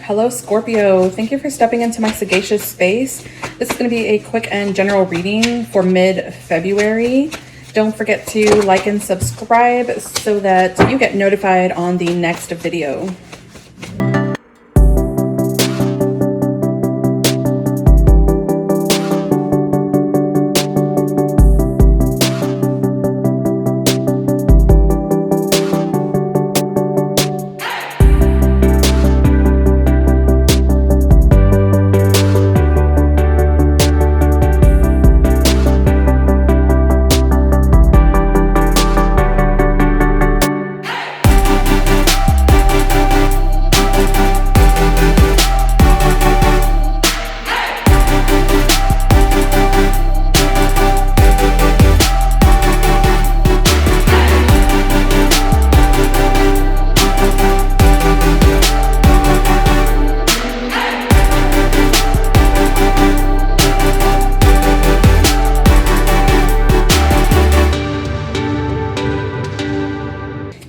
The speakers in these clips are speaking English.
Hello, Scorpio. Thank you for stepping into my sagacious space. This is going to be a quick and general reading for mid-February. Don't forget to like and subscribe so that you get notified on the next video.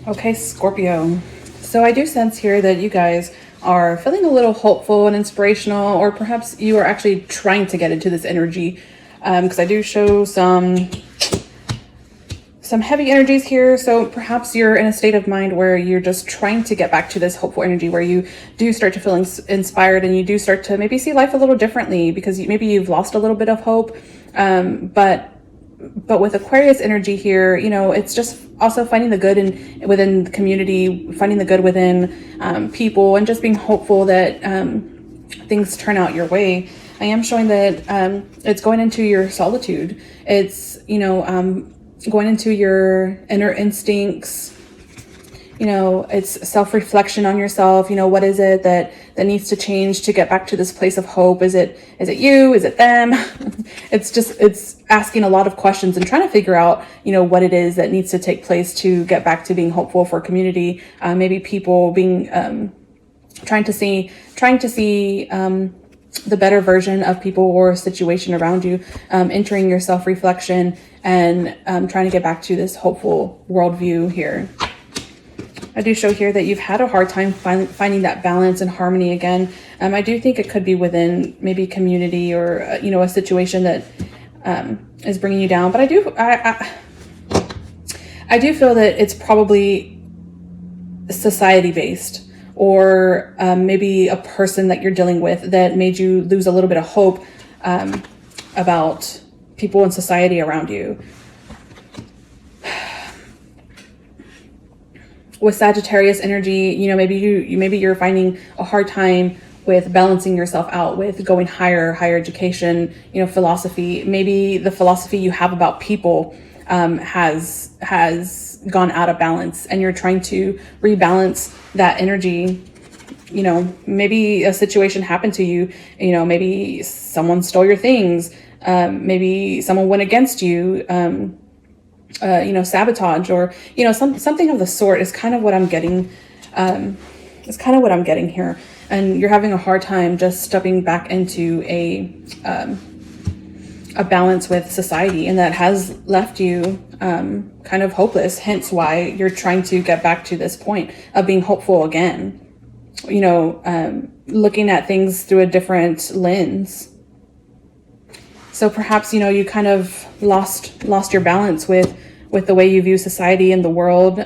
Okay, Scorpio. So I do sense here that you guys are feeling a little hopeful and inspirational, or perhaps you are actually trying to get into this energy, because I do show some heavy energies here. So perhaps you're in a state of mind where you're just trying to get back to this hopeful energy, where you do start to feel inspired, and you do start to maybe see life a little differently, because maybe you've lost a little bit of hope. But with Aquarius energy here, you know, it's just also finding the good within the community, finding the good within people, and just being hopeful that things turn out your way. I am showing that it's going into your solitude. It's, you know, going into your inner instincts. You know, it's self-reflection on yourself. You know, what is it that needs to change to get back to this place of hope? Is it you? Is it them? It's asking a lot of questions and trying to figure out, you know, what it is that needs to take place to get back to being hopeful for community. Maybe people being, trying to see the better version of people or situation around you, entering your self-reflection and trying to get back to this hopeful worldview here. I do show here that you've had a hard time finding that balance and harmony again. I do think it could be within maybe community or, you know, a situation that is bringing you down. But I do feel that it's probably society based, or maybe a person that you're dealing with that made you lose a little bit of hope about people in society around you. With Sagittarius energy, you know, maybe you're finding a hard time with balancing yourself out with going higher education, you know, philosophy. Maybe the philosophy you have about people has gone out of balance, and you're trying to rebalance that energy. You know, maybe a situation happened to you, you know, maybe someone stole your things, maybe someone went against you, you know, sabotage, or, you know, something of the sort is kind of what I'm getting. It's kind of what I'm getting here. And you're having a hard time just stepping back into a balance with society, and that has left you kind of hopeless. Hence why you're trying to get back to this point of being hopeful again. You know, looking at things through a different lens. So perhaps, you know, you kind of lost your balance with the way you view society and the world.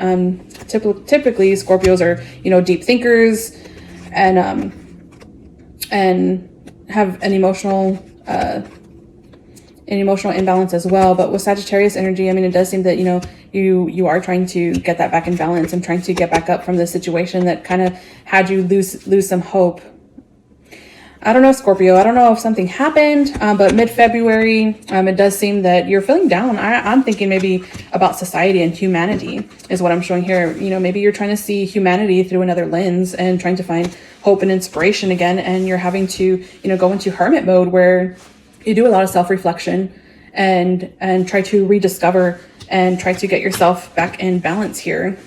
Typically Scorpios are, you know, deep thinkers and have an emotional imbalance as well. But with Sagittarius energy, I mean, it does seem that, you know, you are trying to get that back in balance and trying to get back up from the situation that kind of had you lose some hope. I don't know, Scorpio. I don't know if something happened, but mid-February, it does seem that you're feeling down. I'm thinking maybe about society and humanity is what I'm showing here. You know, maybe you're trying to see humanity through another lens and trying to find hope and inspiration again. And you're having to, you know, go into hermit mode, where you do a lot of self-reflection and try to rediscover and try to get yourself back in balance here.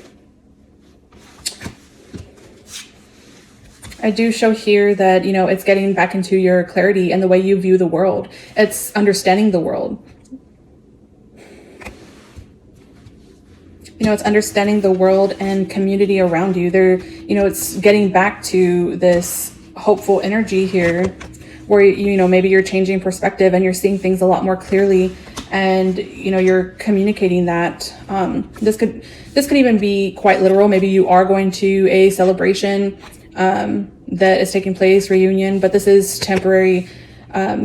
I do show here that, you know, it's getting back into your clarity and the way you view the world. It's understanding the world. You know, it's understanding the world and community around you. It's getting back to this hopeful energy here, where, you know, maybe you're changing perspective and you're seeing things a lot more clearly, and, you know, you're communicating that. This could even be quite literal. Maybe you are going to a celebration that is taking place, reunion, but this is temporary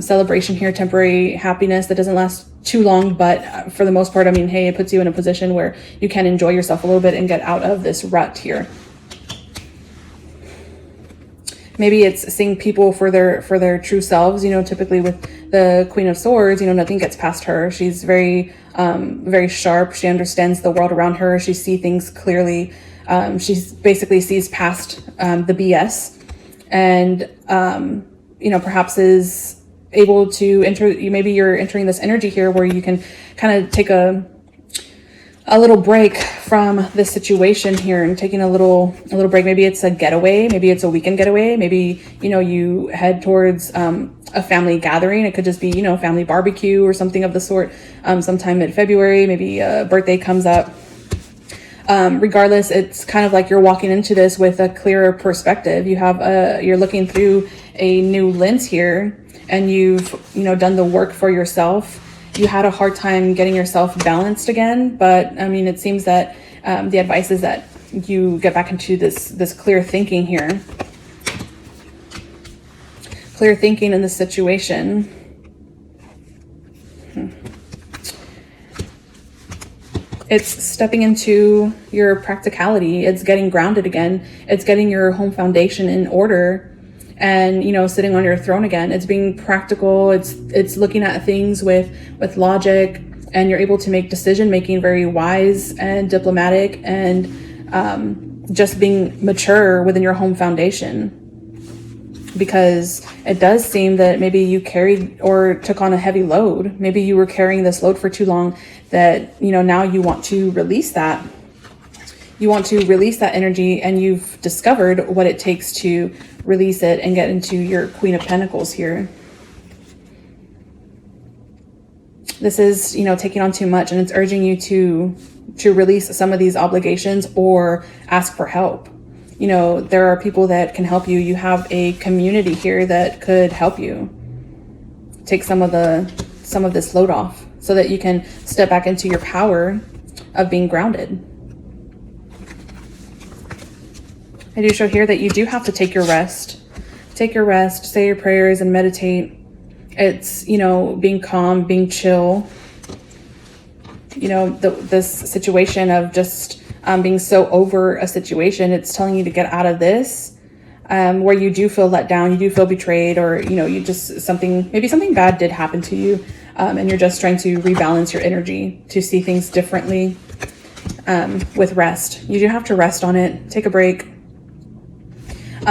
celebration here, temporary happiness that doesn't last too long, but for the most part, I mean, hey, it puts you in a position where you can enjoy yourself a little bit and get out of this rut here. Maybe it's seeing people for their true selves. You know, typically with the Queen of Swords, you know, nothing gets past her. She's very sharp. She understands the world around her. She sees things clearly. She basically sees past the BS, and you know, perhaps is able to enter. Maybe you're entering this energy here where you can kind of take a little break from this situation here, and taking a little break. Maybe it's a getaway, maybe it's a weekend getaway, maybe, you know, you head towards a family gathering. It could just be, you know, family barbecue or something of the sort, sometime mid-February. Maybe a birthday comes up. Regardless, it's kind of like you're walking into this with a clearer perspective. You're looking through a new lens here, and you've, you know, done the work for yourself. You had a hard time getting yourself balanced again, but I mean, it seems that the advice is that you get back into this clear thinking here. Clear thinking in the situation. It's stepping into your practicality. It's getting grounded again. It's getting your home foundation in order, and, you know, sitting on your throne again. It's being practical. It's looking at things with logic, and you're able to make decision making very wise and diplomatic, and just being mature within your home foundation. Because it does seem that maybe you carried or took on a heavy load. Maybe you were carrying this load for too long, that, you know, now you want to release that. You want to release that energy, and you've discovered what it takes to release it and get into your Queen of Pentacles here. This is, you know, taking on too much, and it's urging you to release some of these obligations or ask for help. You know, there are people that can help you. You have a community here that could help you take some of this load off, so that you can step back into your power of being grounded. I do show here that you do have to take your rest. Take your rest, say your prayers, and meditate. It's, you know, being calm, being chill. You know, this situation of just being so over a situation, it's telling you to get out of this, where you do feel let down, you do feel betrayed, or, you know, maybe something bad did happen to you, and you're just trying to rebalance your energy to see things differently. With rest, you do have to rest on it. Take a break.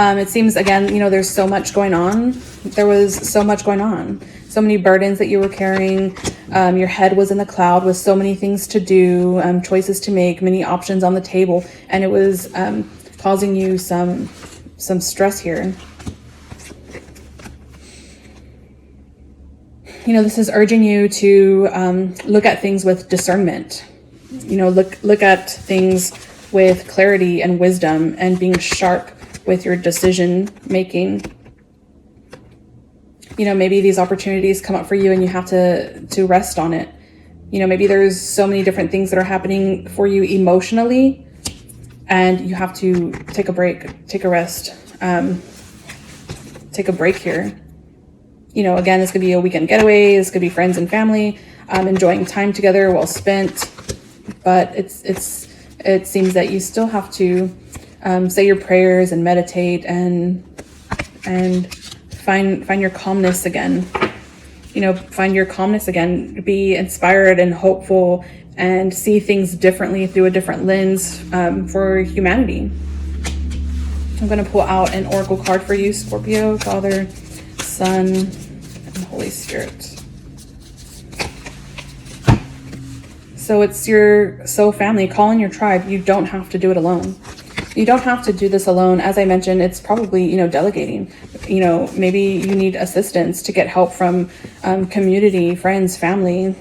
It seems, again, you know, there's so much going on. There was so much going on. So many burdens that you were carrying. Your head was in the cloud with so many things to do, choices to make, many options on the table. And it was causing you some stress here. You know, this is urging you to look at things with discernment. You know, look at things with clarity and wisdom, and being sharp with your decision making. You know, maybe these opportunities come up for you and you have to rest on it. You know, maybe there's so many different things that are happening for you emotionally, and you have to take a break, take a rest, take a break here. You know, again, this could be a weekend getaway. This could be friends and family, enjoying time together, well spent. But it seems that you still have to say your prayers and meditate and find your calmness again. You know, find your calmness again. Be inspired and hopeful, and see things differently through a different lens for humanity. I'm going to pull out an oracle card for you, Scorpio, Father, Son, and Holy Spirit. So it's your soul family. Call in your tribe. You don't have to do it alone. You don't have to do this alone. As I mentioned, it's probably, you know, delegating. You know, maybe you need assistance to get help from community, friends, family.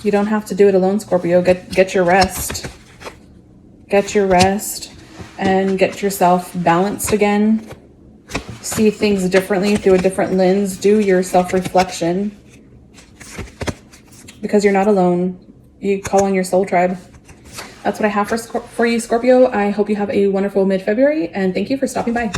You don't have to do it alone, Scorpio. Get your rest. Get your rest. and get yourself balanced again. See things differently through a different lens. Do your self-reflection, because you're not alone. You call on your soul tribe. That's what I have for you, Scorpio. I hope you have a wonderful mid-February, and thank you for stopping by.